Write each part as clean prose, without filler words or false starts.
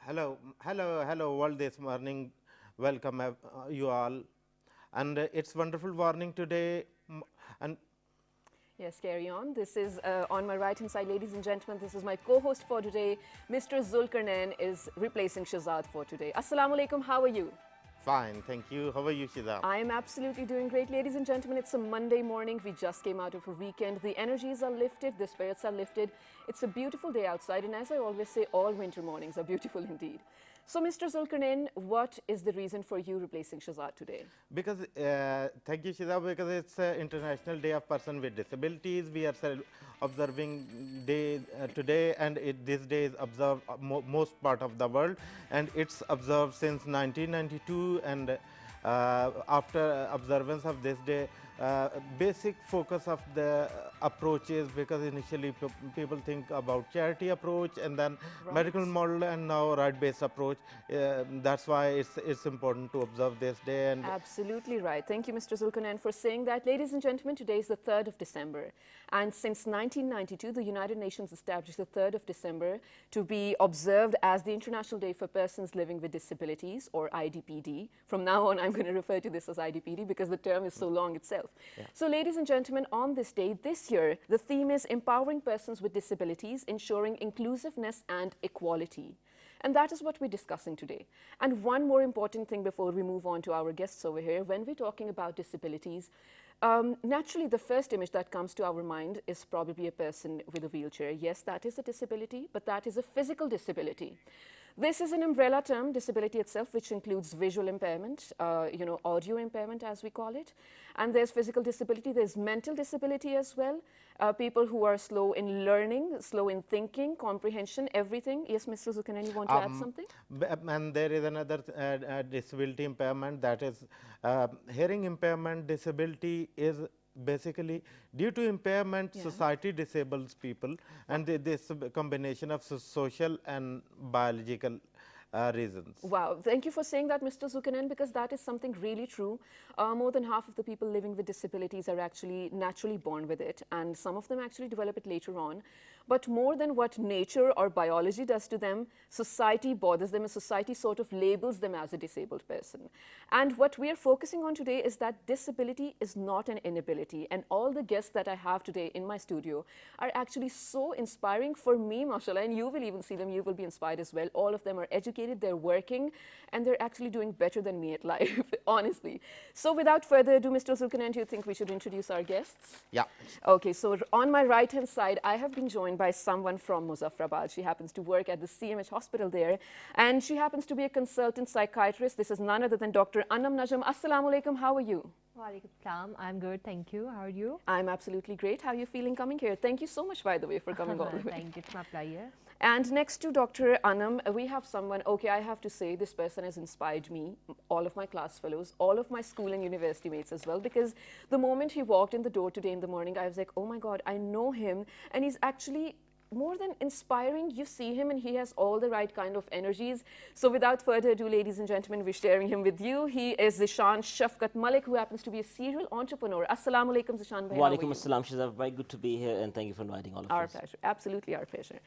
Hello, world this morning. Welcome you all. And it's wonderful morning today. And Yes, carry on. This is on my right hand side, ladies and gentlemen. This is my co host for today. Mr. Zulkarnain is replacing Shazad for today. Assalamu alaikum, how are you? fine, thank you. How are you, Shida? I am absolutely doing great, ladies and gentlemen. It's a Monday morning. We just came out of a weekend. The energies are lifted, the spirits are lifted. It's a beautiful day outside, and as I always say, all winter mornings are beautiful indeed. So, Mr. Zulkarnain, what is the reason for you replacing Shazad today? Because thank you, Shida. Because it's International Day of Person with Disabilities. We are observing day today, and this day is observed most part of the world, and it's observed since 1992. And after observance of this day, basic focus of the approaches, because initially people think about charity approach and then Right. medical model and now right based approach. That's why it's important to observe this day. And Absolutely right. Thank you, Mr. Zulkarnain, for saying that. Ladies and gentlemen, today is the 3rd of December. And since 1992, the United Nations established the 3rd of December to be observed as the International Day for Persons Living with Disabilities, or IDPD. From now on, I'm going to refer to this as IDPD because the term is so long itself. Yeah. So, ladies and gentlemen, on this day, this year, the theme is Empowering Persons with Disabilities, Ensuring Inclusiveness and Equality. And that is what we're discussing today. And one more important thing before we move on to our guests over here, when we're talking about disabilities, naturally the first image that comes to our mind is probably a person with a wheelchair. Yes, that is a disability, but that is a physical disability. This is an umbrella term, disability itself, which includes visual impairment, audio impairment as we call it. And there's physical disability, there's mental disability as well. People who are slow in learning, slow in thinking, comprehension, everything. Yes, Mr. Zukanan, you want to add something? And there is another disability impairment, that is hearing impairment. Disability is basically due to impairment. Yeah. Society disables people, and this combination of social and biological reasons. Wow, thank you for saying that, Mr. Zukanen, because that is something really true. More than half of the people living with disabilities are actually naturally born with it, and some of them actually develop it later on. But more than what nature or biology does to them, society bothers them, and society sort of labels them as a disabled person. And what we are focusing on today is that disability is not an inability. And all the guests that I have today in my studio are actually so inspiring for me, mashallah, and you will even see them, you will be inspired as well. All of them are educated, they're working, and they're actually doing better than me at life, honestly. So without further ado, Mr. Zulkarnain, do you think we should introduce our guests? Yeah. Okay, so on my right-hand side, I have been joined by someone from Muzaffarabad. She happens to work at the CMH hospital there, and she happens to be a consultant psychiatrist. This is none other than Dr. Anam Najam. Assalamu alaikum, how are you? Walaikum salam. I'm good, thank you. How are you? I'm absolutely great. How are you feeling coming here? Thank you so much, by the way, for coming all the way. Thank you, it's my pleasure. And next to Dr. Anam, we have someone, okay, I have to say this person has inspired me, all of my class fellows, all of my school and university mates as well, because the moment he walked in the door today in the morning, I was like, oh my God, I know him, and he's actually more than inspiring. You see him and he has all the right kind of energies. So without further ado, ladies and gentlemen, we're sharing him with you. He is Zishan Shafkat Malik, who happens to be a serial entrepreneur. Assalamu alaikum, Zishan bhai. Walaikum assalam, Shazaf. Very good to be here, and thank you for inviting all of Our us. pleasure, absolutely our pleasure.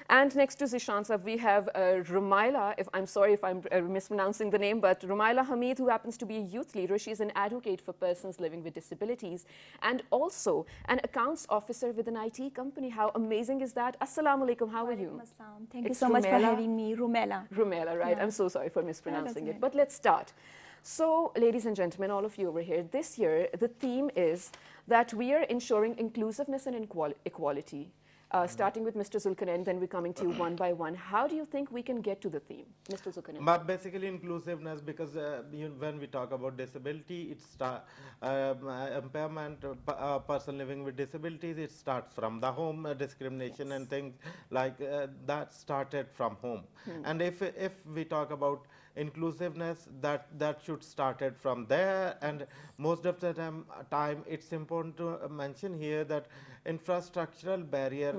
And next to Zishan Sab, we have Rumaila, I'm sorry if I'm mispronouncing the name, but Rumaila Hamid, who happens to be a youth leader. She's an advocate for persons living with disabilities and also an accounts officer with an IT company. How amazing is that? Assalamu alaikum, how are you? Assalam. Thank you It's so much for Rumela. having me, Rumela. Rumela, right? Yeah. I'm so sorry for mispronouncing that's it. But let's start. So, ladies and gentlemen, all of you over here, this year the theme is that we are ensuring inclusiveness and equality. Starting with Mr. Zulkarnain, then we're coming to you one by one. How do you think we can get to the theme, Mr. Zulkarnain? But basically inclusiveness, because when we talk about disability, it's impairment, person living with disabilities, it starts from the home. Discrimination and things like that started from home. And if we talk about inclusiveness, that should started from there. And most of the time it's important to mention here that infrastructural barrier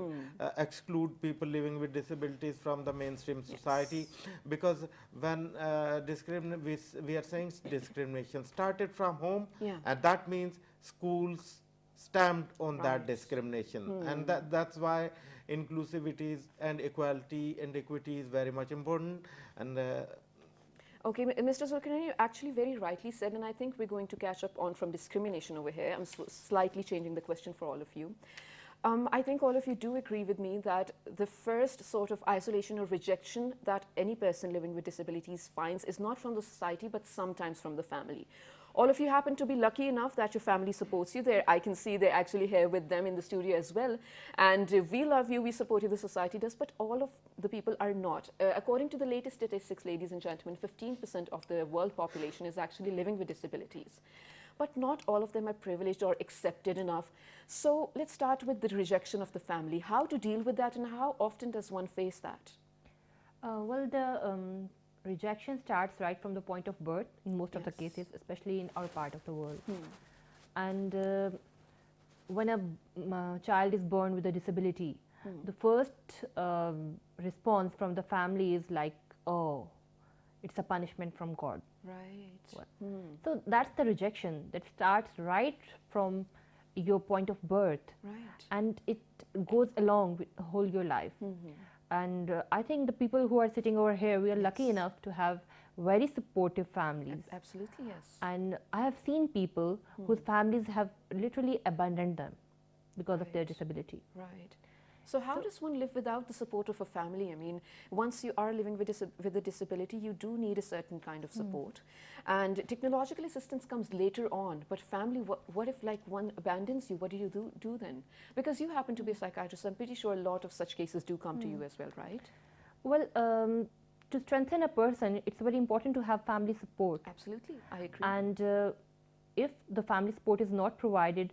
exclude people living with disabilities from the mainstream society, because when we are saying discrimination started from home, Yeah. and that means schools, stamped on that Right. discrimination, and that's why inclusivity and equality and equity is very much important. And Okay, Mr. Zulkarnain, you actually very rightly said, and I think we're going to catch up on from discrimination over here. I'm slightly changing the question for all of you. I think all of you do agree with me that the first sort of isolation or rejection that any person living with disabilities finds is not from the society, but sometimes from the family. All of you happen to be lucky enough that your family supports you there. I can see they're actually here with them in the studio as well. And we love you, we support you, the society does, but all of the people are not. According to the latest statistics, ladies and gentlemen, 15% of the world population is actually living with disabilities. But not all of them are privileged or accepted enough. So let's start with the rejection of the family. How to deal with that and how often does one face that? Well, the rejection starts right from the point of birth in most of the cases, especially in our part of the world. And when a child is born with a disability, the first response from the family is like, oh, it's a punishment from God. Right. So that's the rejection that starts right from your point of birth, Right. and it goes along with whole your life. And I think the people who are sitting over here, we are lucky enough to have very supportive families. Absolutely, yes. And I have seen people whose families have literally abandoned them because of their Right. disability. Right. So how does one live without the support of a family? I mean, once you are living with a disability, you do need a certain kind of support. And technological assistance comes later on, but family, what if like one abandons you? What do you do then? Because you happen to be a psychiatrist, I'm pretty sure a lot of such cases do come to you as well, right? Well, to strengthen a person, it's very important to have family support. Absolutely, I agree. And if the family support is not provided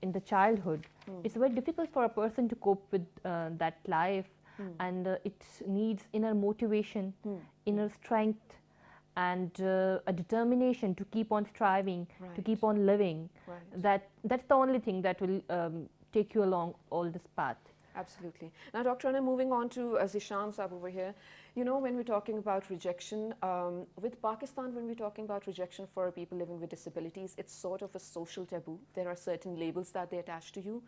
in the childhood, it's very difficult for a person to cope with that life, and it needs inner motivation, inner strength, and a determination to keep on striving, to Right. keep on living. Right. That's the only thing that will take you along all this path. Absolutely. Now, Dr. Anna, moving on to Zishan Saab over here. You know, when we're talking about rejection, with Pakistan, when we're talking about rejection for people living with disabilities, it's sort of a social taboo. There are certain labels that they attach to you.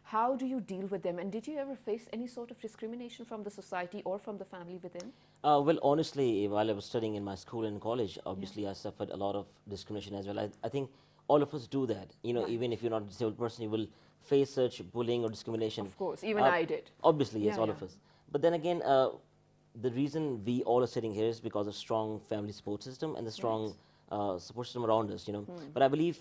How do you deal with them? And did you ever face any sort of discrimination from the society or from the family within? Well, honestly, while I was studying in my school and college, obviously I suffered a lot of discrimination as well. I think all of us do that. You know, Right. even if you're not a disabled person, you will face such bullying or discrimination. Of course, even I did. Obviously, yes, Yeah, all yeah. of us. But then again, the reason we all are sitting here is because of strong family support system and the strong support system around us, you know. But I believe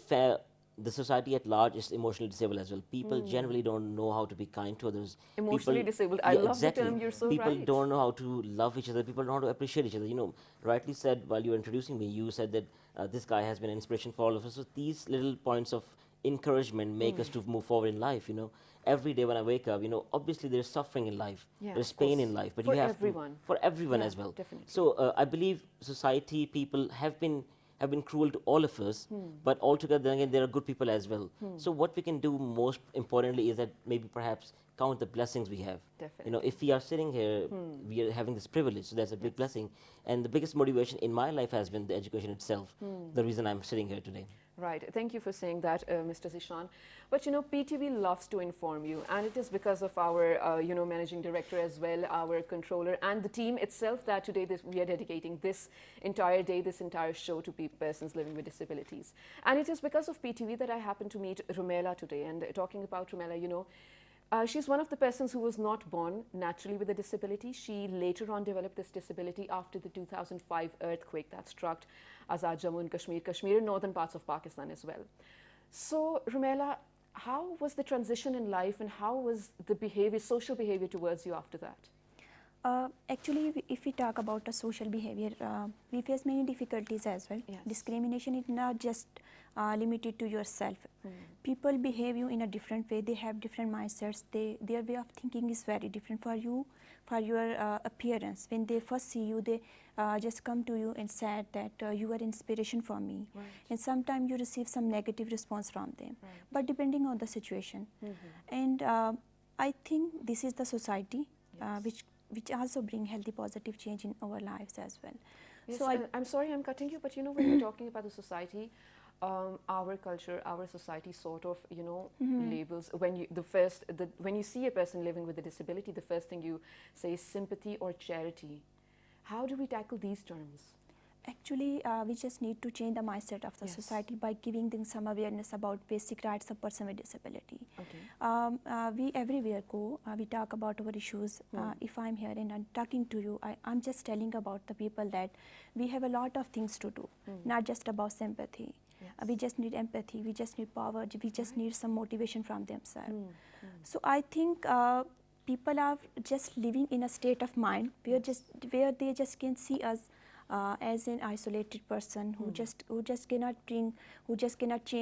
the society at large is emotionally disabled as well. People generally don't know how to be kind to others. Emotionally People- disabled. I Yeah, love exactly. the term, you're so People right. don't know how to love each other. People don't know how to appreciate each other. You know, rightly said while you were introducing me, you said that this guy has been an inspiration for all of us. So these little points of encouragement make us to move forward in life, you know. Every day when I wake up, you know, obviously there's suffering in life, Yeah, there's of pain course. in life, but For you have everyone. for everyone Yeah, as well. definitely. So I believe society, people have been cruel to all of us, but altogether then again there are good people as well. So what we can do most importantly is that maybe perhaps count the blessings we have. You know, if we are sitting here, we are having this privilege, so that's a big blessing. And the biggest motivation in my life has been the education itself, the reason I'm sitting here today. Right. Thank you for saying that, Mr. Zishan. But you know, PTV loves to inform you, and it is because of our, you know, managing director as well, our controller, and the team itself that today we are dedicating this entire day, this entire show to persons living with disabilities. And it is because of PTV that I happened to meet Rumela today. And talking about Rumela, you know, she's one of the persons who was not born naturally with a disability. She later on developed this disability after the 2005 earthquake that struck Azad Jammu and Kashmir and northern parts of Pakistan as well. So, Rumela, how was the transition in life and how was the behavior, social behavior towards you after that? Actually, if we talk about the social behavior, we face many difficulties as well. Yes. Discrimination is not just limited to yourself. People behave you in a different way. They have different mindsets. Their way of thinking is very different for you, for your appearance. When they first see you, they just come to you and said that you are inspiration for me. Right. And sometimes you receive some negative response from them. Right. But depending on the situation. And I think this is the society which also bring healthy positive change in our lives as well. Yes, So I'm sorry I'm cutting you, but you know, when we're talking about the society, our culture, our society sort of, labels when when you see a person living with a disability, the first thing you say is sympathy or charity. How do we tackle these terms? Actually, we just need to change the mindset of the Yes. society by giving them some awareness about basic rights of person with disability. Okay. We everywhere go, we talk about our issues. If I'm here and I'm talking to you, I'm just telling about the people that we have a lot of things to do, not just about sympathy. Yes. We just need empathy, we just need power, we just need some motivation from themselves. So I think people are just living in a state of mind where they just can see us as an isolated person who just cannot change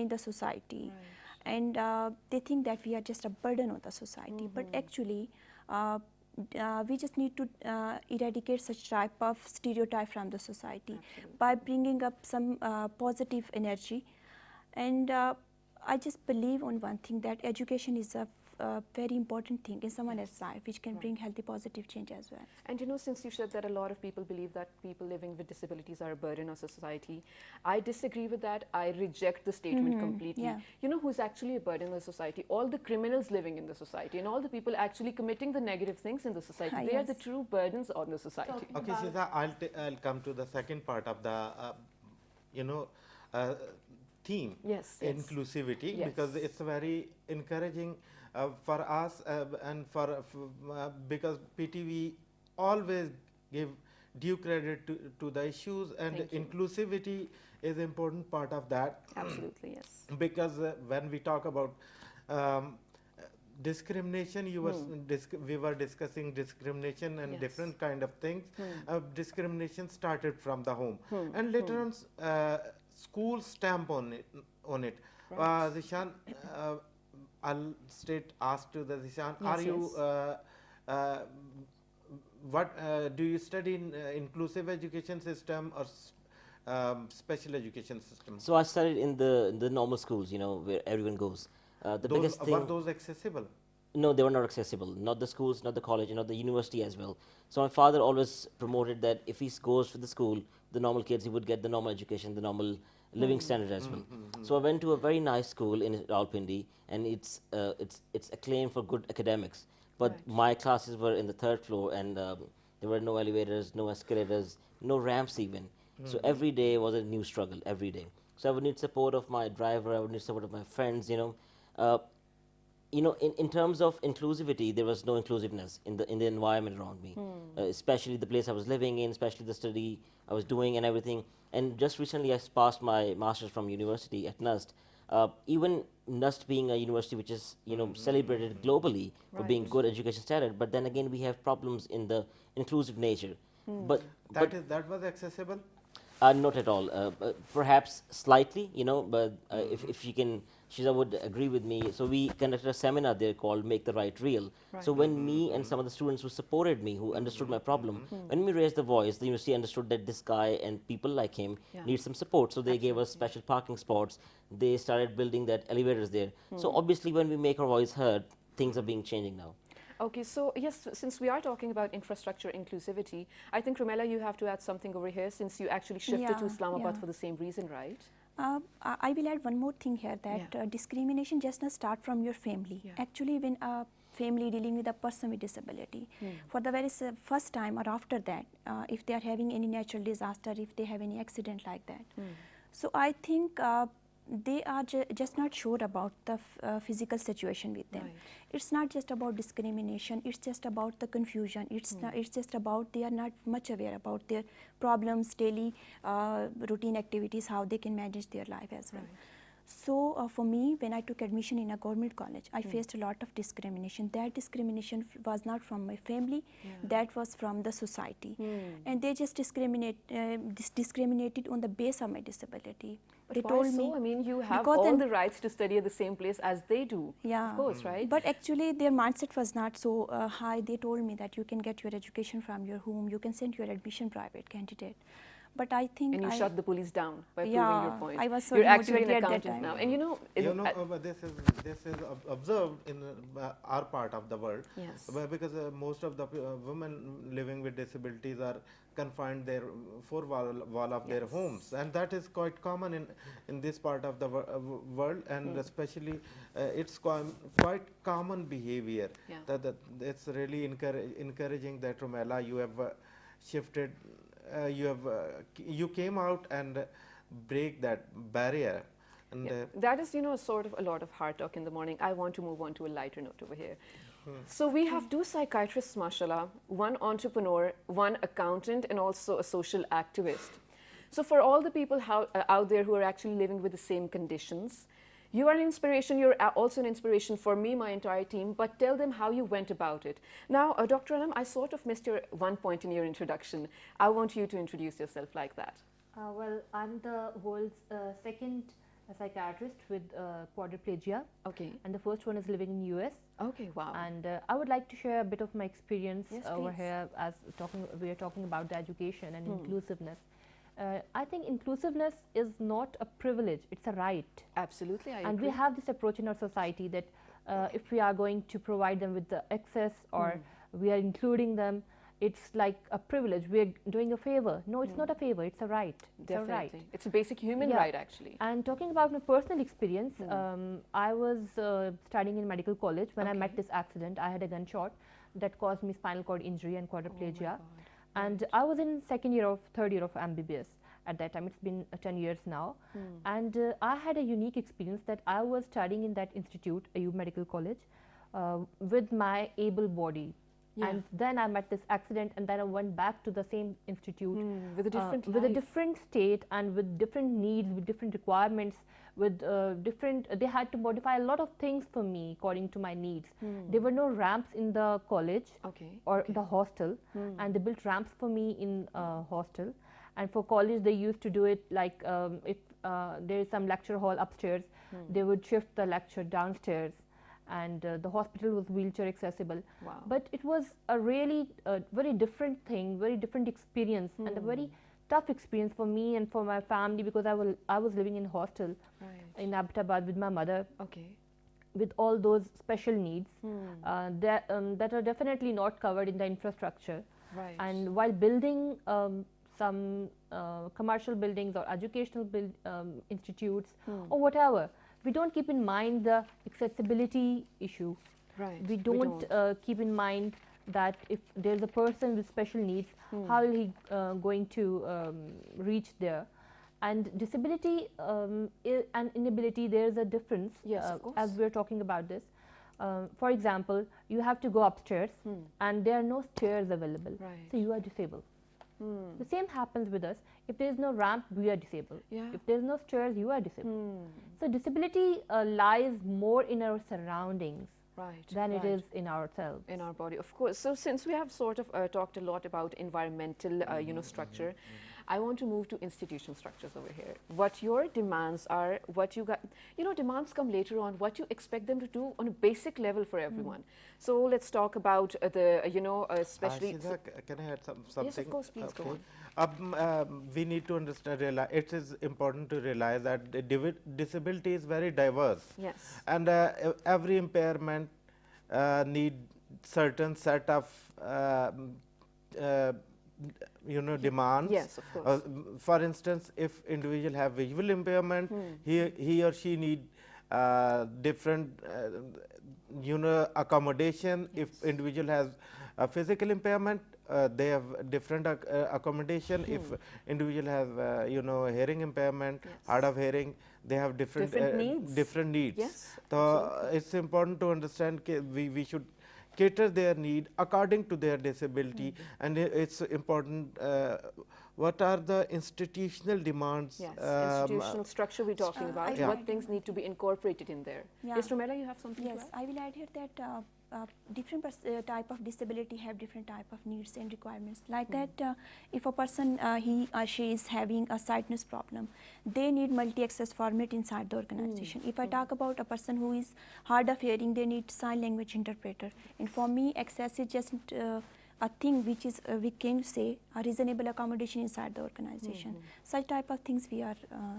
the society, and they think that we are just a burden on the society. But actually, we just need to eradicate such type of stereotype from the society by bringing up some positive energy. And I just believe on one thing, that education is a very important thing in someone else's life, which can bring healthy positive change as well. And since you said that a lot of people believe that people living with disabilities are a burden on society, I disagree with that. I reject the statement completely. Yeah. You know who's actually a burden on the society? All the criminals living in the society and all the people actually committing the negative things in the society. They are the Yes. true burdens on the society. Okay, Shiza, I'll come to the second part of the, theme, Yes, yes. inclusivity, Yes. because it's very encouraging for us and because PTV always give due credit to the issues, and Thank you. inclusivity is important part of that. Absolutely, yes. Because when we talk about discrimination, we were discussing discrimination and Yes. different kind of things. Discrimination started from the home, and later on school stamp on it. Right. Zishan, I'll ask to the Zishan, Yes, are you yes. what do you study in inclusive education system or special education system? So I studied in the normal schools, where everyone goes. The biggest thing. Were those accessible? No, they were not accessible. Not the schools, not the college, not the university as well. So my father always promoted that if he goes to the school, the normal kids, he would get the normal education, the normal living standard as well. So I went to a very nice school in Rawalpindi, and it's acclaimed for good academics. But Right. my classes were in the third floor, and there were no elevators, no escalators, no ramps even. So every day was a new struggle, every day. So I would need support of my driver, I would need support of my friends, in terms of inclusivity, there was no inclusiveness in the environment around me, especially the place I was living in, especially the study I was doing and everything. And just recently, I passed my master's from university at NUST. Even NUST being a university which is celebrated globally for being Right. good education standard, but then again we have problems in the inclusive nature. But That was accessible. not at all. Perhaps slightly, but if she can, Shiza would agree with me. So we conducted a seminar there called Make the Right Real. Right. So when me and some of the students who supported me, who understood my problem, when we raised the voice, the university understood that this guy and people like him Yeah. need some support. So they gave us special parking spots. They started building that elevators there. So obviously when we make our voice heard, things are being changing now. Okay, so yes, since we are talking about infrastructure inclusivity, I think, Rumela, you have to add something over here, since you actually shifted to Yeah, Islamabad yeah. for the same reason, right? I will add one more thing here, that Yeah. discrimination just not start from your family. Yeah. Actually, when a family dealing with a person with disability, for the very first time or after that, if they are having any natural disaster, if they have any accident like that, so I think they are just not sure about the physical situation with them. Right. It's not just about discrimination, it's just about the confusion, it's just about they are not much aware about their problems, daily routine activities, how they can manage their life as well. So for me, when I took admission in a government college, I faced a lot of discrimination. That discrimination was not from my family, that was from the society. And they just discriminated on the base of my disability. But They why told so? me, I mean, you have because all then- the rights to study at the same place as they do. yeah, Of course, right? But actually, their mindset was not so high. They told me that you can get your education from your home, you can send your admission private candidate. but I think And you shut the police down by proving Yeah, your point. I was so You're actually an demotivated at that accountant time. now. And you know, but this is observed in our part of the world. Yes. Because most of the women living with disabilities are confined their four wall of their Yes. homes, and that is quite common in this part of the world, and especially it's quite common behavior. Yeah. That it's really encouraging that, Rumela, you have shifted, you came out and break that barrier. And Yeah. That is, you know, sort of a lot of hard talk in the morning. I want to move on to a lighter note over here. So we have two psychiatrists, mashallah, one entrepreneur, one accountant, and also a social activist. So for all the people out there who are actually living with the same conditions, you are an inspiration. You're also an inspiration for me, my entire team, but tell them how you went about it. Now, Dr. Anam, I sort of missed your one point in your introduction. I want you to introduce yourself like that. Well, I'm the world's second psychiatrist with quadriplegia, Okay. and the first one is living in US. Okay, wow. And I would like to share a bit of my experience Yes, over please. here as we are talking about the education and inclusiveness. I think inclusiveness is not a privilege, it's a right. Absolutely, I And agree. we have this approach in our society that if we are going to provide them with the access or we are including them, it's like a privilege. We are doing a favor. No, it's not a favor, it's a right. It's a right. Definitely. It's a basic human Yeah. right, actually. And talking about my personal experience, I was studying in medical college when I met Okay. this accident. I had a gunshot that caused me spinal cord injury and quadriplegia. God. And I was in third year of MBBS at that time. It's been 10 years now. And I had a unique experience that I was studying in that institute, Ayub Medical College, with my able body. Yeah. And then I met this accident, and then I went back to the same institute With a different with a life. different state and with different needs, with different requirements, with they had to modify a lot of things for me according to my needs. There were no ramps in the college Okay. or the hostel, and they built ramps for me in hostel. And for college, they used to do it like if there is some lecture hall upstairs, they would shift the lecture downstairs, and the hospital was wheelchair accessible. Wow. But it was a really very different thing, very different experience, and a very tough experience for me and for my family, because I was living in hostel Right. in Abbottabad with my mother Okay. with all those special needs that are definitely not covered in the infrastructure. Right. And while building some commercial buildings or educational institutes or whatever, we don't keep in mind the accessibility issue. Right. We don't keep in mind that if there's a person with special needs, how will he going to reach there? And disability and inability, there's a difference. Yes, of course. As we're talking about this. For example, you have to go upstairs and there are no stairs available. Right. So you are disabled. The same happens with us. If there is no ramp, we are disabled. Yeah. If there is no stairs, you are disabled. So disability lies more in our surroundings Right. than it right. is in ourselves. In our body, of course. So since we have sort of talked a lot about environmental, structure, I want to move to institutional structures over here. What your demands are, what you got, demands come later on, what you expect them to do on a basic level for everyone. So let's talk about especially. Shiza, can I add something? Yes, of course, please go on. We need to understand, it is important to realize that disability is very diverse. Yes. And every impairment need certain set of demands. Yes, of course. For instance, if individual have visual impairment, he or she need different accommodation. If individual has a physical impairment, they have different accommodation. If individual have hearing impairment, hard of hearing, they have different needs. different needs. Yes, So it's important to understand we should cater their need according to their disability, and it's important what are the institutional demands. Yes, institutional structure we're talking about. Yeah. What things need to be incorporated in there. Yeah. Yes, Romela, you have something Yes, to add? I will add here that different type of disability have different type of needs and requirements. Like that, if a person he or she is having a sightness problem, they need multi-access format inside the organization. If I talk about a person who is hard of hearing, they need sign language interpreter. And for me, access is just a thing which is we can say a reasonable accommodation inside the organization. Such type of things we are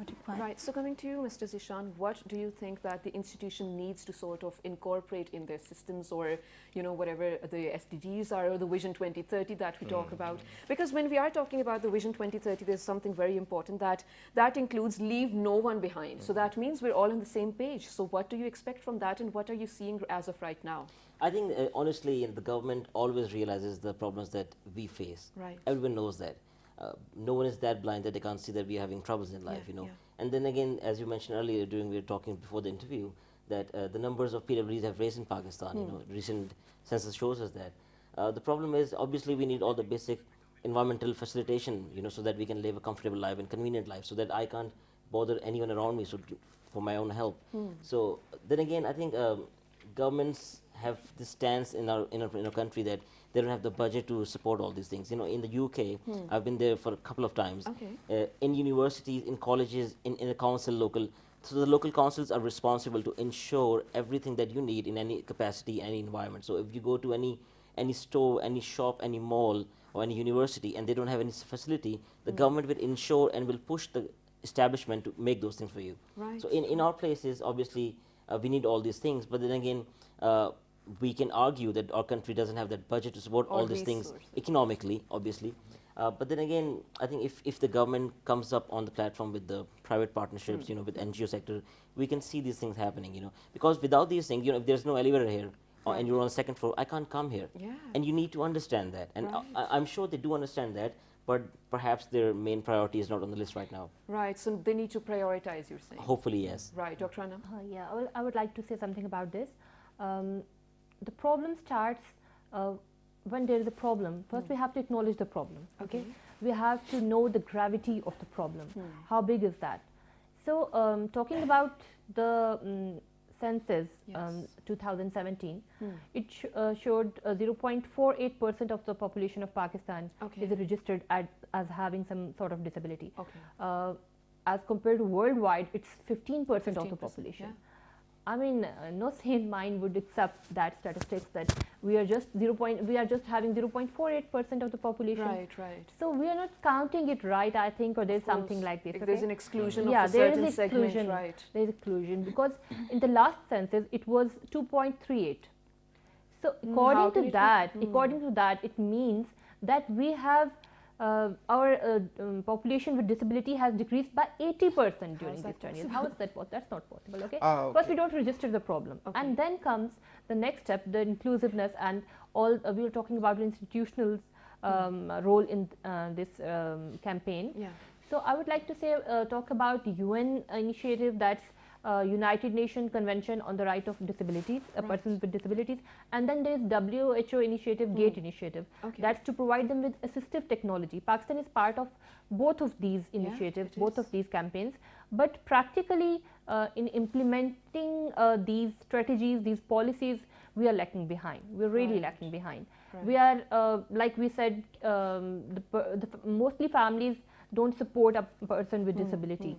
requiring. Right. So coming to you, Mr. Zishan, what do you think that the institution needs to sort of incorporate in their systems, or whatever the SDGs are, or the Vision 2030 that we talk about? Because when we are talking about the Vision 2030, there's something very important that includes leave no one behind. So that means we're all on the same page. So what do you expect from that, and what are you seeing as of right now? I think honestly, the government always realizes the problems that we face. Right. Everyone knows that. No one is that blind that they can't see that we are having troubles in life, Yeah. And then again, as you mentioned earlier, we were talking before the interview, that the numbers of PWDs have raised in Pakistan. Recent census shows us that. The problem is, obviously, we need all the basic environmental facilitation, so that we can live a comfortable life and convenient life, so that I can't bother anyone around me, for my own help. So then again, I think governments have this stance in our country that they don't have the budget to support all these things. In the UK, I've been there for a couple of times. Okay. In universities, in colleges, in the council, so the local councils are responsible to ensure everything that you need in any capacity, any environment. So if you go to any store, any shop, any mall, or any university, and they don't have any facility, the government will ensure and will push the establishment to make those things for you. Right. So in our places, obviously, we need all these things, but then again, we can argue that our country doesn't have that budget to support all these things economically, obviously. But then again, I think if the government comes up on the platform with the private partnerships, with NGO sector, we can see these things happening, because without these things, if there's no elevator here, and you're on the second floor, I can't come here. Yeah. And you need to understand that. And Right. I'm sure they do understand that, but perhaps their main priority is not on the list right now. Right. So they need to prioritize, you're saying. Hopefully, yes. Right. Dr. Anna? Yeah, well, I would like to say something about this. The problem starts when there is a problem. First, we have to acknowledge the problem. Okay, we have to know the gravity of the problem. How big is that? So, talking about the census, Yes. 2017, it showed 0.48% of the population of Pakistan Okay. is registered as having some sort of disability. Okay. As compared to worldwide, it's 15% of the 15%, population. yeah. I mean, no sane mind would accept that statistics that we are just having 0.48% of the population. Right. Right. So we are not counting it right, I think, or there's something course. like this. If okay? there's an exclusion Yeah, of a there is certain segment, exclusion. right? There is exclusion because in the last census it was 2.38. So how according can to it be? that, it means that we have our population with disability has decreased by 80% during that these 10 years. How is that possible? That's not possible. Okay. Okay. First, we don't register the problem, Okay. and then comes the next step, the inclusiveness, and all. We were talking about institutional role in this campaign. Yeah. So I would like to say, talk about UN initiative, that's United Nations Convention on the Right of Disabilities, persons with disabilities, and then there is WHO initiative, GATE initiative. Okay. That's to provide them with assistive technology. Pakistan is part of both of these initiatives, it both is. of these campaigns, but practically in implementing these strategies, these policies, we are lacking behind. We're really Right. lacking behind. Right. We are, like we said, mostly families don't support a person with disability,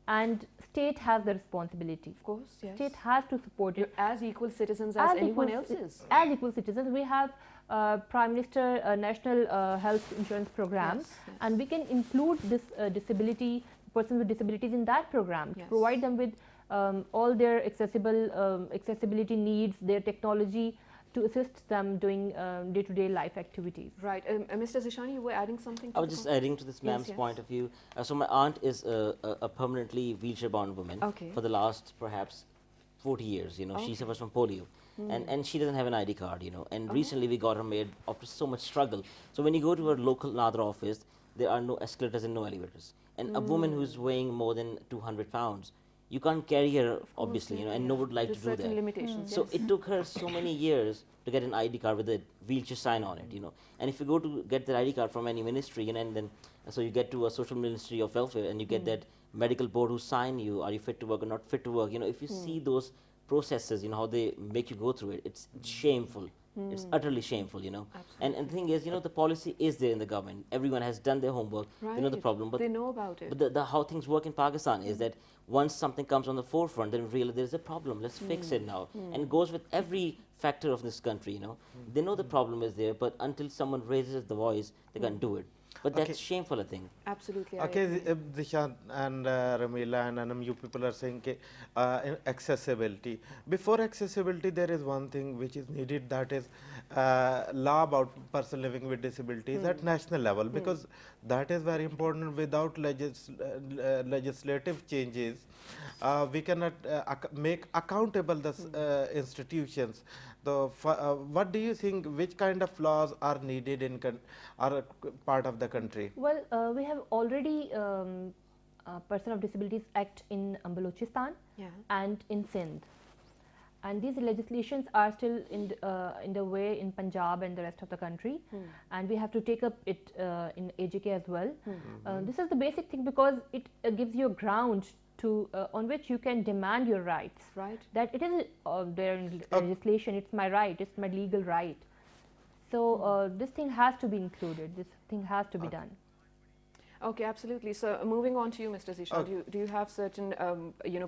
and state has the responsibility. Of course, yes. State has to support You're it. as equal citizens as anyone equal else ci- is. As equal citizens, we have Prime Minister National Health Insurance Program, Yes, yes. and we can include this disability, person with disabilities in that program to Yes. provide them with all their accessibility needs, their technology, to assist them doing day-to-day life activities. Right. Mr. Zishani, you were adding something to I was the just con- adding to this ma'am's yes. point of view. So my aunt is a permanently wheelchair-bound woman Okay. for the last perhaps 40 years. She suffers from polio, and she doesn't have an ID card. And recently we got her made after so much struggle. So when you go to her local Nadra office, there are no escalators and no elevators. And a woman who's weighing more than 200 pounds, you can't carry her, obviously, and no one would like There's to do certain that. limitations. So yes. it took her so many years to get an ID card with a wheelchair sign on it, And if you go to get the ID card from any ministry, and then so you get to a social ministry of welfare, and you get that medical board who sign you, are you fit to work or not fit to work? If you see those processes, how they make you go through it, it's shameful. It's utterly shameful, And the thing is, the policy is there in the government. Everyone has done their homework. They know the Right. problem, but they know about it. but the how things work in Pakistan is that once something comes on the forefront, then we realize there's a problem. Let's fix it now. And it goes with every factor of this country, you know. They know the problem is there, but until someone raises the voice, they can't do it. But Okay. that's shameful, I think. Absolutely. I Okay, agree. Dishant and Ramila and Anam, you people are saying accessibility. Before accessibility, there is one thing which is needed, that is law about person living with disabilities at national level, because that is very important. Without legislative changes, we cannot make accountable the institutions. What do you think? Which kind of laws are needed in are part of the country? Well, we have already Person of Disabilities Act in Balochistan Yeah. and in Sindh. And these legislations are still in the way in Punjab and the rest of the country, and we have to take up it in AJK as well. This is the basic thing, because it gives you a ground to on which you can demand your rights. Right. That it is there in legislation. It's my right. It's my legal right. So this thing has to be included. This thing has to be done. Okay, absolutely. So moving on to you, Mr. Zishan, Okay. do you have certain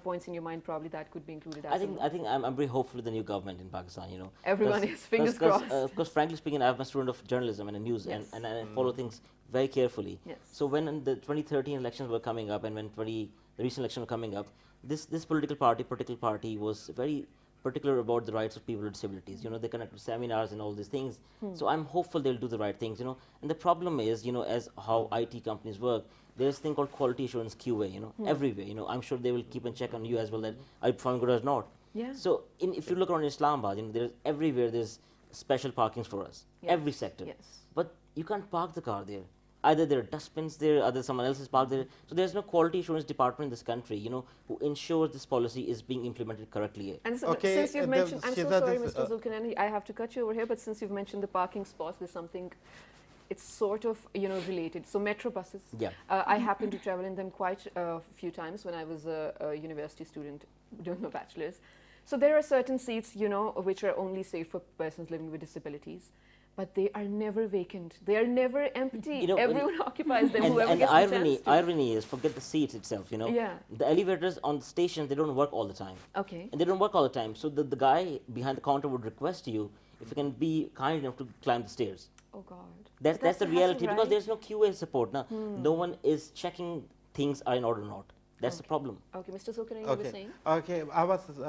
points in your mind probably that could be included as I a think law? I think I'm very hopeful with the new government in Pakistan. You know, Everyone is, fingers crossed. Because frankly speaking, I'm a student of journalism and news, Yes. and I follow things very carefully. Yes. So when the 2013 elections were coming up, and when the recent election were coming up, this political party was very particular about the rights of people with disabilities. You know, they conducted seminars and all these things. So I'm hopeful they'll do the right things. You know, and the problem is, you know, as how IT companies work, there's a thing called quality assurance QA. You know, everywhere. You know, I'm sure they will keep in check on you as well that are you performing good or not. Yeah. So if you look around Islamabad, you know, there's everywhere there's special parkings for us, Yes. every sector. Yes. But you can't park the car there. Either there are dustbins there, either someone else is parked there. So there's no quality assurance department in this country, you know, who ensures this policy is being implemented correctly. And so, Okay, since you've mentioned, I'm so Shiza, sorry, this, Mr. Zulkarnaini, I have to cut you over here, but since you've mentioned the parking spots, there's something, it's sort of, related. So metro buses, Yeah. I happen to travel in them quite a few times when I was a university student doing my bachelor's. So there are certain seats, which are only safe for persons living with disabilities. But they are never vacant. They are never empty. You know, Everyone occupies them. And, Whoever and the gets the chance to. irony is, forget the seats itself, you know. Yeah. The elevators on the station, they don't work all the time. Okay. And they don't work all the time. So the guy behind the counter would request you if you can be kind enough to climb the stairs. Oh God. That's the hassle, reality, because right? there's no QA support. Now, no one is checking things are in order or not. That's the problem. Okay, Mr. Zulkarnaini, you were Okay. saying? Okay. I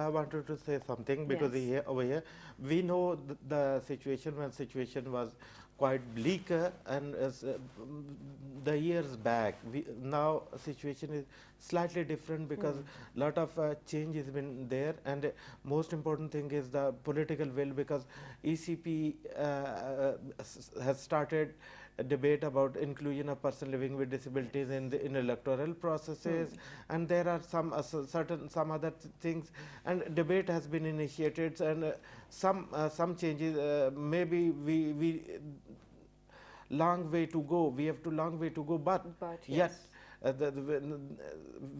wanted to say something, because Yes. over here we know the situation when situation was quite bleak, and the years back. Now situation is slightly different, because lot of change has been there, and most important thing is the political will, because ECP has started a debate about inclusion of person living with disabilities in electoral processes, and there are some some other things, and debate has been initiated, and some changes. Maybe we long way to go. We have to long way to go, but yet. Yes.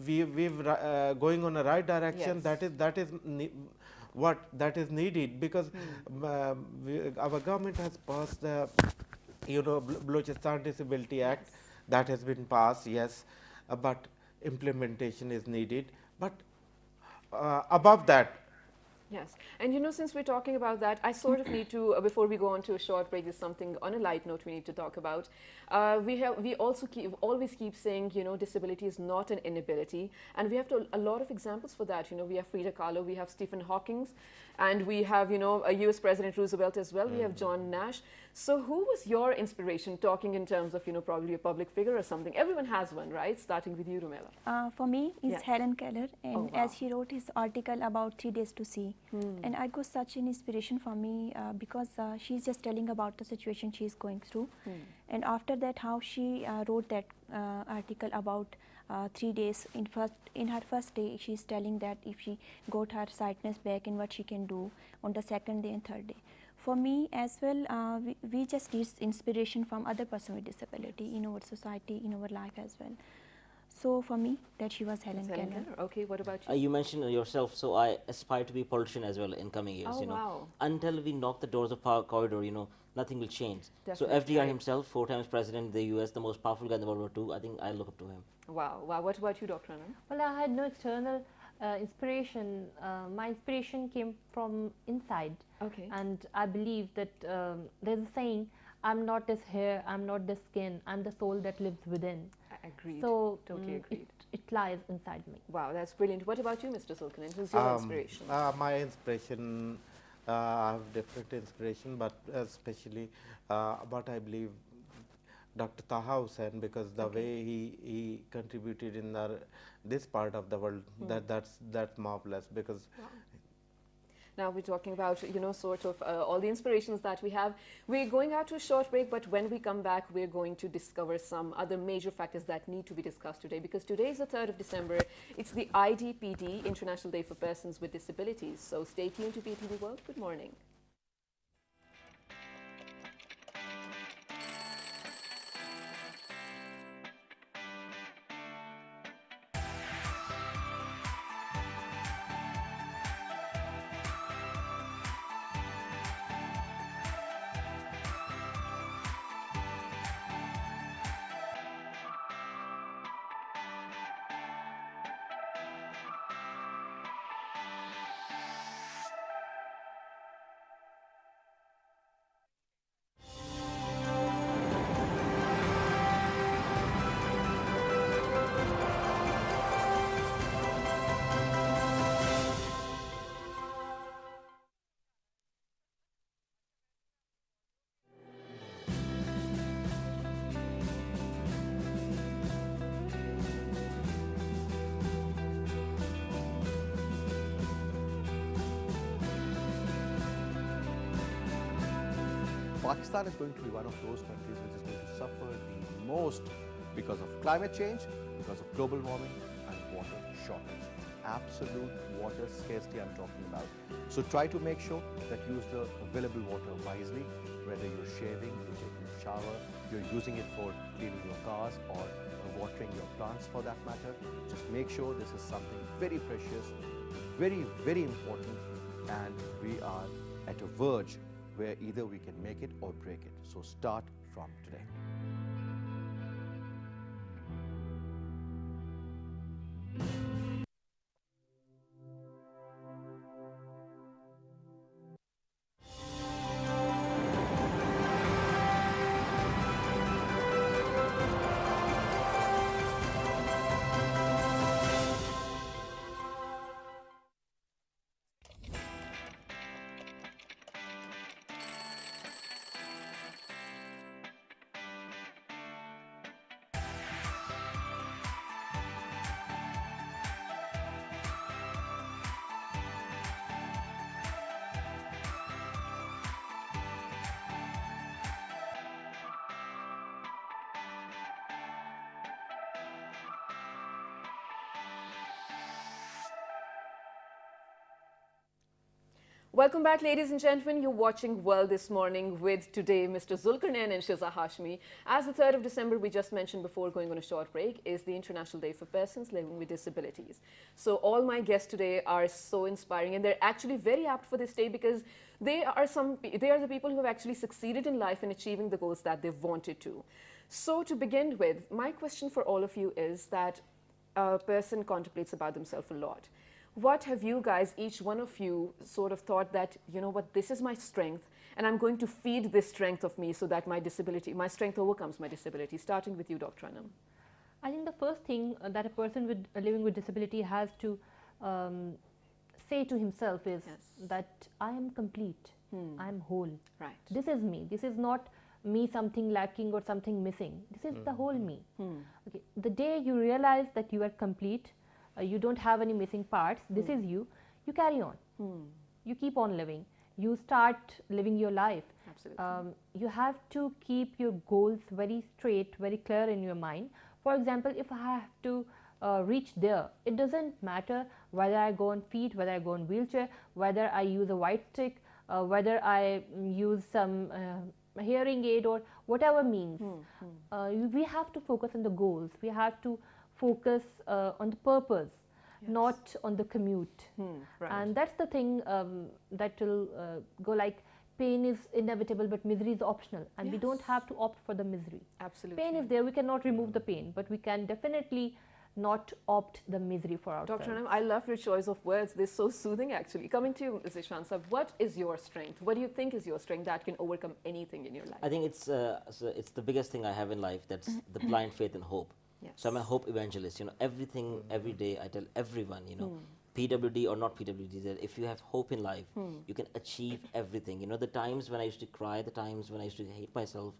We've going on a right direction. Yes. That is that is needed, because our government has passed the Balochistan Disability Act. That has been passed, yes, but implementation is needed. But above that, Yes, and since we're talking about that, I sort of need to, before we go on to a short break, there's something on a light note we need to talk about. We also always keep saying, disability is not an inability, and we have a lot of examples for that. We have Frida Kahlo, we have Stephen Hawking, and we have, a US President Roosevelt as well. We have John Nash. So who was your inspiration, talking in terms of, probably a public figure or something? Everyone has one, right? Starting with you, Rumela. For me, is Yes. Helen Keller, and Oh, wow. as he wrote his article about 3 days to see, and I got such an inspiration for me, because she's just telling about the situation she's going through, and after that, how she wrote that article about 3 days. In her first day, she's telling that if she got her sightness back and what she can do on the second day and third day. For me as well, we just need inspiration from other person with disability in our society, in our life as well. So for me, that she was Helen It's Helen Keller. Keller. Okay, what about you? You mentioned yourself, so I aspire to be a politician as well in coming years. Oh, you know, wow. until we knock the doors of power corridor, nothing will change. So Definitely. FDR himself, 4 times president of the US, the most powerful guy in the World War II, I think I look up to him. Wow. What about you, Dr. Anand? Well, I had no external My inspiration came from inside. Okay. And I believe that there's a saying, I'm not this hair, I'm not this skin, I'm the soul that lives within. Agreed. So Totally agreed. it lies inside me. Wow, that's brilliant. What about you, Mr. Sulkanen? Who's your inspiration? My inspiration, I have different inspiration, but especially what I believe Dr. Taha Hussain, because the way he contributed in this part of the world, that's marvelous. Because Now we're talking about, you know, sort of all the inspirations that we have. We're going out to a short break, but when we come back, we're going to discover some other major factors that need to be discussed today, because today is the 3rd of December. It's the IDPD, International Day for Persons with Disabilities. So stay tuned to PTV World. Good morning. Pakistan is going to be one of those countries which is going to suffer the most because of climate change, because of global warming and water shortage. Absolute water scarcity I'm talking about. So try to make sure that you use the available water wisely, whether you're shaving, you're taking a shower, you're using it for cleaning your cars or watering your plants for that matter. Just make sure this is something very precious, very, very important, and we are at a verge where either we can make it or break it. So start from today. Welcome back, ladies and gentlemen. You're watching World This Morning with today Mr. Zulkarnain and Shiza Hashmi. As the 3rd of December, we just mentioned before going on a short break, is the International Day for Persons Living with Disabilities. So all my guests today are so inspiring, and they're actually very apt for this day because they are the people who have actually succeeded in life in achieving the goals that they've wanted to. So to begin with, my question for all of you is that a person contemplates about themselves a lot. What have you guys, each one of you, sort of thought that, you know what, this is my strength, and I'm going to feed this strength of me so that my strength overcomes my disability? Starting with you, Dr. Anam. I think the first thing that a person living with disability has to say to himself is that I am complete, I am whole. Right. This is me. This is not me something lacking or something missing. This is the whole me. Okay. The day you realize that you are complete, you don't have any missing parts, this is you, you carry on. You keep on living. You start living your life. Absolutely. You have to keep your goals very straight, very clear in your mind. For example, if I have to reach there, it doesn't matter whether I go on feet, whether I go on wheelchair, whether I use a white stick, whether I use some hearing aid or whatever means. We have to focus on the goals. We have to focus on the purpose, not on the commute. Right. And that's the thing that will go like, pain is inevitable but misery is optional, and we don't have to opt for the misery. Absolutely. Pain is there, we cannot remove the pain, but we can definitely not opt the misery for ourselves. Dr. Anam, I love your choice of words. They're so soothing, actually. Coming to you, Ms. Ishan Sab, what is your strength? What do you think is your strength that can overcome anything in your life? I think it's the biggest thing I have in life. That's the blind faith and hope. Yes. So I'm a hope evangelist. You know, everything, every day I tell everyone, you know, PWD or not PWD, that if you have hope in life, you can achieve everything. You know, the times when I used to cry, the times when I used to hate myself,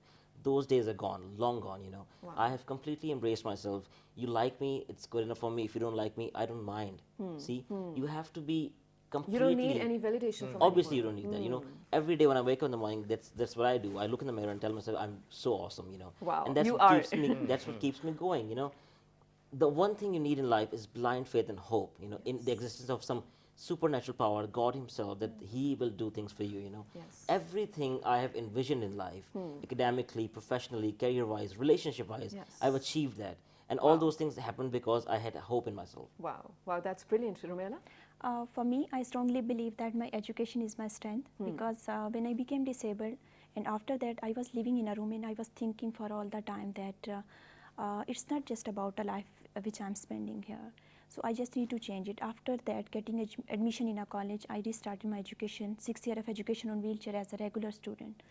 those days are gone, long gone, you know. Wow. I have completely embraced myself. You like me, it's good enough for me. If you don't like me, I don't mind. See, you have to be You completely... don't need any validation from Obviously, you anyone. don't need that. You know, every day when I wake up in the morning, that's what I do. I look in the mirror and tell myself, I'm so awesome. You know, Wow, and that's you what are. keeps me. That's what keeps me going. You know, the one thing you need in life is blind faith and hope. You know, in the existence of some supernatural power, God Himself, that He will do things for you. You know, Yes. everything I have envisioned in life, academically, professionally, career-wise, relationship-wise, Yes. I've achieved that, and all those things happened because I had hope in myself. Wow, wow, that's brilliant. Romela? For me, I strongly believe that my education is my strength because when I became disabled and after that I was living in a room and I was thinking for all the time that it's not just about a life which I'm spending here. So I just need to change it. After that, getting admission in a college, I restarted my education, 6 year of education on wheelchair as a regular student.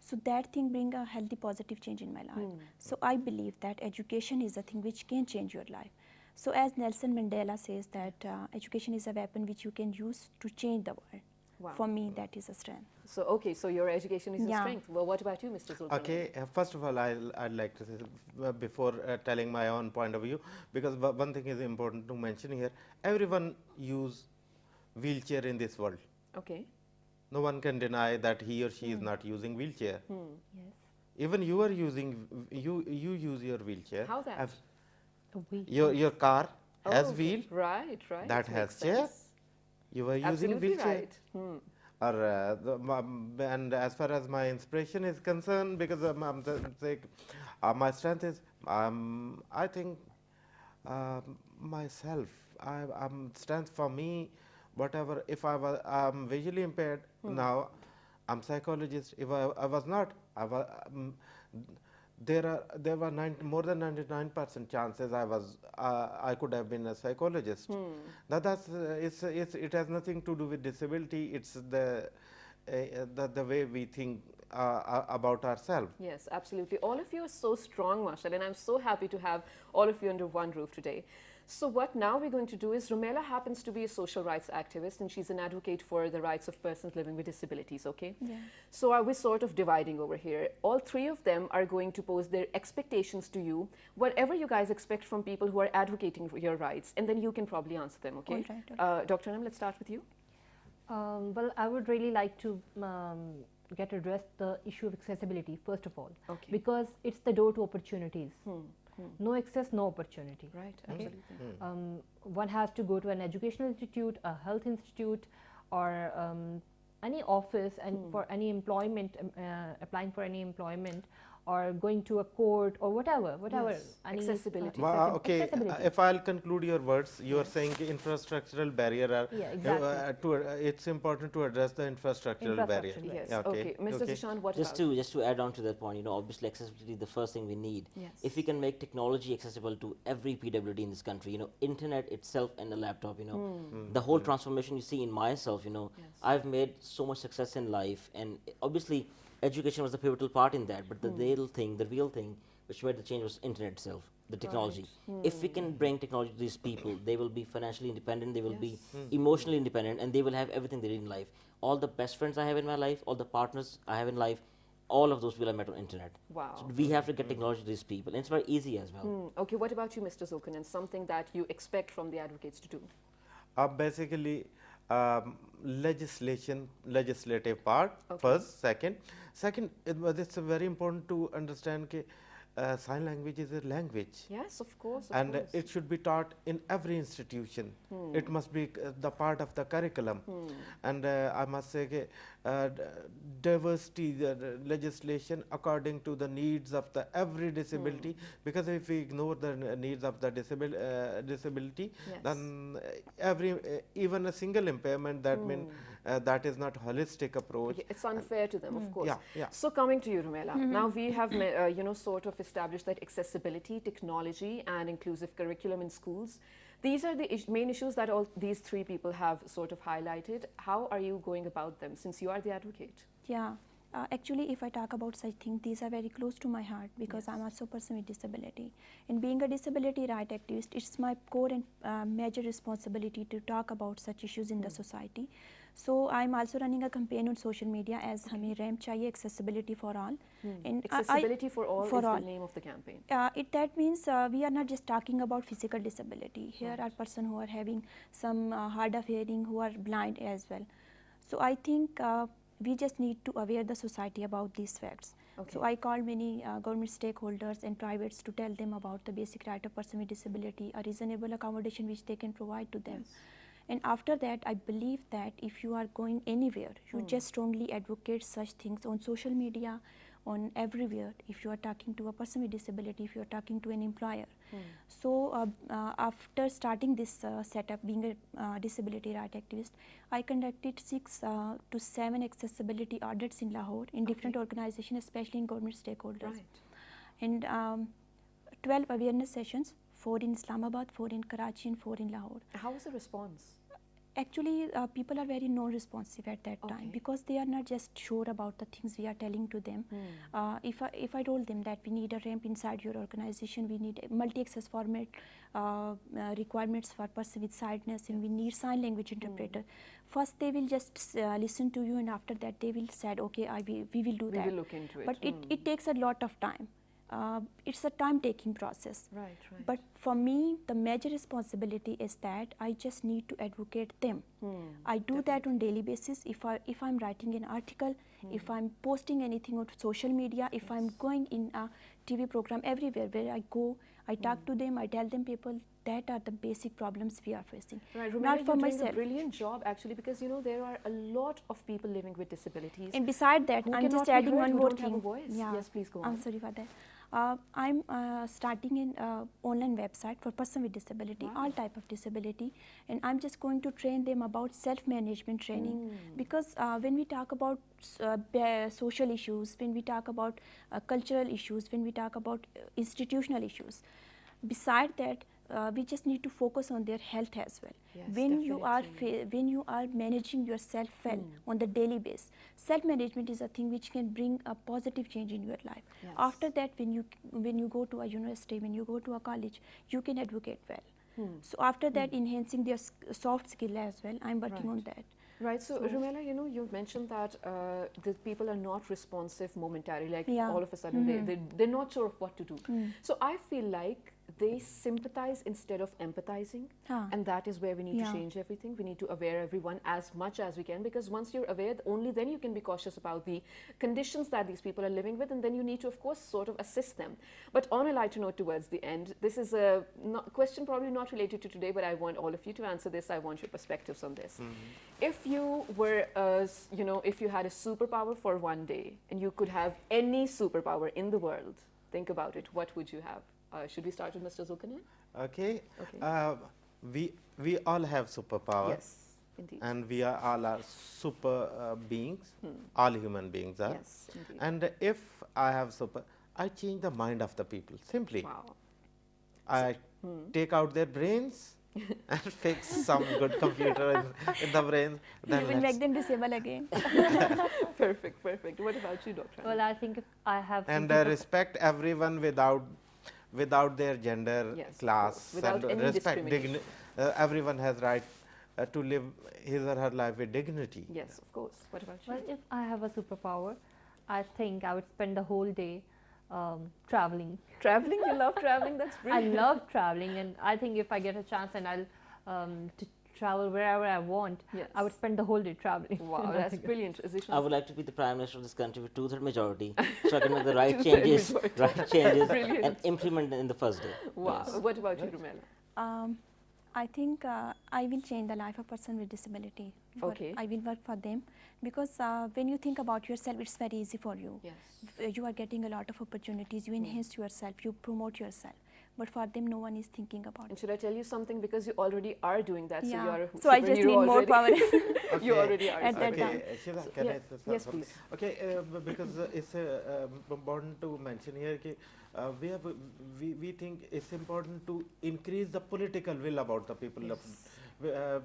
So that thing bring a healthy positive change in my life. So I believe that education is a thing which can change your life. So as Nelson Mandela says that education is a weapon which you can use to change the world. Wow. For me, that is a strength. So, okay, so your education is your Yeah. strength. Well, what about you, Mr. Sultan? Okay, first of all, I'd like to say, before telling my own point of view, because one thing is important to mention here, everyone use wheelchair in this world. Okay. No one can deny that he or she is not using wheelchair. Yes. Even you are using, you use your wheelchair. How that? A week. Your car has okay. wheel, Right, right. that has Makes chair. sense. You are using Absolutely wheelchair. right. Or and as far as my inspiration is concerned, because my strength is I think myself. Strength for me, whatever. If I'm visually impaired now, I'm psychologist. If I was not, there were more than 99% chances I could have been a psychologist. That's it has nothing to do with disability. It's the way we think about ourselves. Yes, absolutely. All of you are so strong, Marshall, and I'm so happy to have all of you under one roof today. So what now we're going to do is, Romela happens to be a social rights activist and she's an advocate for the rights of persons living with disabilities, okay? Yeah. So are we sort of dividing over here? All three of them are going to pose their expectations to you, whatever you guys expect from people who are advocating for your rights, and then you can probably answer them, okay? All right, Dr. Anam, let's start with you. Well, I would really like to get addressed the issue of accessibility first of all, Okay. because it's the door to opportunities. No access, no opportunity. Right, Okay. absolutely. One has to go to an educational institute, a health institute, or any office, and for any employment, applying for any employment, or going to a court or whatever. Yes, any, accessibility. Okay, accessibility. if I'll conclude your words, you are saying infrastructural barrier are, Yeah, exactly. it's important to address the infrastructural barrier. Infrastructure, Yes, Yeah, okay. Mr. okay. Zishan, what Just about? to add on to that point, you know, obviously accessibility is the first thing we need. Yes. If we can make technology accessible to every PWD in this country, you know, internet itself and a laptop, you know, the whole transformation you see in myself, you know, Yes. I've made so much success in life, and obviously education was the pivotal part in that, but the real thing which made the change was internet itself, the technology. If we can bring technology to these people, they will be financially independent, they will be emotionally independent, and they will have everything they need in life. All the best friends I have in my life, all the partners I have in life, all of those will I met on internet. Wow. So we have to get technology to these people, and it's very easy as well. Okay, what about you, Mr. Zulkarnain? Something that you expect from the advocates to do? Basically, legislative part first. Second, it's very important to understand that sign language is a language. Yes, of course. And it should be taught in every institution. It must be the part of the curriculum. And I must say, diversity legislation according to the needs of the every disability, because if we ignore the needs of the disability, Yes. then even a single impairment, that mean that is not holistic approach. Yeah, it's unfair to them, of course. Yeah, yeah. So coming to you, Rumela, now we have sort of established that accessibility, technology, and inclusive curriculum in schools. These are the main issues that all these three people have sort of highlighted. How are you going about them, since you are the advocate? Yeah, actually, if I talk about such things, these are very close to my heart because I'm also a person with disability. And being a disability right activist, it's my core and major responsibility to talk about such issues in the society. So I'm also running a campaign on social media as Hame Ramp Chahiye, accessibility for all. And Accessibility for all for is all. the name of the campaign. That means we are not just talking about physical disability. Here are persons who are having some hard of hearing, who are blind as well. So I think we just need to aware the society about these facts. Okay. So I called many government stakeholders and privates to tell them about the basic right of person with disability, a reasonable accommodation which they can provide to them. Yes. And after that, I believe that if you are going anywhere, you just strongly advocate such things on social media, on everywhere. If you are talking to a person with disability, if you are talking to an employer. So after starting this setup, being a disability right activist, I conducted 6 to 7 accessibility audits in Lahore in different organizations, especially in government stakeholders. Right. And 12 awareness sessions, 4 in Islamabad, 4 in Karachi, and 4 in Lahore. How was the response? Actually, people are very non-responsive at that Okay. time because they are not just sure about the things we are telling to them. If I told them that we need a ramp inside your organization, we need a multi-access format requirements for person with sightness, and we need sign language interpreter. First, they will just listen to you, and after that, they will say, okay, we will do We that. will look into it. But it takes a lot of time. It's a time-taking process. Right, right. But for me, the major responsibility is that I just need to advocate them. I do that on daily basis. If I'm writing an article, if I'm posting anything on social media, if I'm going in a TV program, everywhere where I go, I talk to them, I tell them people that are the basic problems we are facing. Right, Rumela, Not you're for doing myself. a brilliant job actually, because there are a lot of people living with disabilities. And beside that, who I'm cannot just be adding heard, one who more don't have a thing. voice. Yes, please go I'm on. sorry for that. I'm starting an online website for person with disability, all type of disability, and I'm just going to train them about self-management training. Because when we talk about social issues, when we talk about cultural issues, when we talk about institutional issues, beside that, we just need to focus on their health as well. Yes, When you are definitely. when you are managing yourself well on the daily basis, self-management is a thing which can bring a positive change in your life. Yes. After that, when you go to a university, when you go to a college, you can advocate well. So after that, enhancing their soft skill as well, I'm working on that. Right. So, So- Rumela, you've mentioned that the people are not responsive momentarily. Like Yeah. all of a sudden, they're not sure of what to do. So I feel like they sympathize instead of empathizing, and that is where we need to Yeah. change everything. We need to aware everyone as much as we can, because once you're aware, only then you can be cautious about the conditions that these people are living with, and then you need to, of course, sort of assist them. But on a lighter note towards the end, this is a question probably not related to today, but I want all of you to answer this. I want your perspectives on this. If you were, if you had a superpower for one day, and you could have any superpower in the world, think about it, what would you have? Should we start with Mr. Zulkarnain? Okay. Okay. We all have superpower. Yes, indeed. And we are all are super beings. All human beings are. Yes, indeed. And if I have I change the mind of the people. Simply, Wow. I take out their brains and fix some good computer in the brain. You will let's- make them disabled again. Perfect, perfect. What about you, Dr. Well, I think if I have and some respect everyone without their gender, Yes, of class, course. Without and any respect. discrimination. Everyone has right to live his or her life with dignity. Yes, of course. What about you? Well, if I have a superpower, I think I would spend the whole day traveling. Traveling? You love traveling? That's I brilliant. love traveling, and I think if I get a chance and I'll to travel wherever I want, Yes. I would spend the whole day traveling. Wow, that's brilliant. I would like to be the Prime Minister of this country with 2/3 majority, so I can make the right Two-third changes, majority. right changes, Brilliant. and implement in the first day. Wow. Yes. What about you, Rumela? I think I will change the life of person with disability. Okay. I will work for them because when you think about yourself, it's very easy for you. Yes. You are getting a lot of opportunities. You enhance yourself. You promote yourself. But for them, no one is thinking about And it. should I tell you something? Because you already are doing that, so you are a So I just superhero need more already. power. You already are. a At that superhero. time. Okay, Shiva, So, can yeah. I say Yes, something? please. Okay, because it's important to mention here that we think it's important to increase the political will about the people of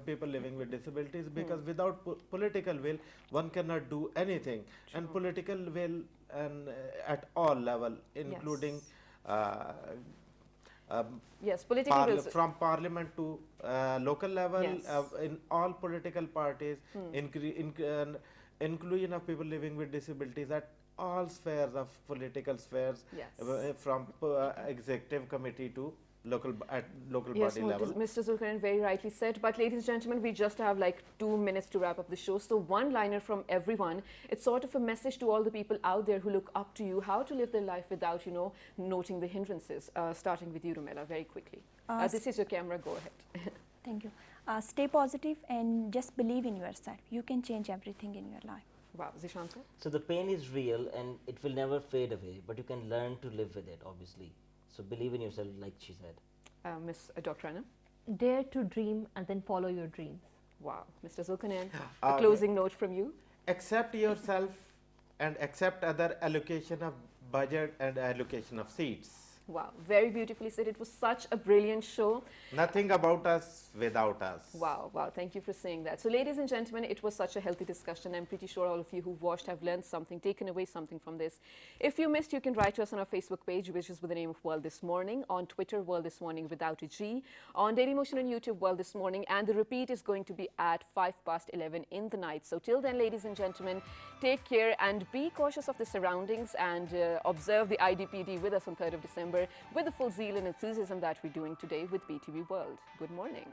people living with disabilities, because without political will one cannot do anything, and political will and at all level, including uh, um, Yes, political will. from parliament to local level, Yes. in all political parties, inclusion of people living with disabilities at all spheres of political spheres, Yes. from executive committee to local Yes, body level. Mr. Zulkarnain very rightly said. But ladies and gentlemen, we just have like 2 minutes to wrap up the show. So one liner from everyone. It's sort of a message to all the people out there who look up to you, how to live their life without, noting the hindrances. Starting with you, Rumela, very quickly. This is your camera. Go ahead. Thank you. Stay positive and just believe in yourself. You can change everything in your life. Wow, Zishanta. So the pain is real and it will never fade away, but you can learn to live with it, obviously. So believe in yourself, like she said. Miss Dr. Anna. Dare to dream and then follow your dreams. Wow, Mr. Zulkarnain. A closing note from you. Accept yourself and accept other allocation of budget and allocation of seats. Wow, very beautifully said. It was such a brilliant show. Nothing about us without us. Wow, wow. Thank you for saying that. So, ladies and gentlemen, it was such a healthy discussion. I'm pretty sure all of you who've watched have learned something, taken away something from this. If you missed, you can write to us on our Facebook page, which is with the name of World This Morning, on Twitter, World This Morning without a G, on Dailymotion and YouTube, World This Morning, and the repeat is going to be at 11:05 in the night. So, till then, ladies and gentlemen, take care and be cautious of the surroundings and observe the IDPD with us on 3rd of December with the full zeal and enthusiasm that we're doing today with BTV World. Good morning.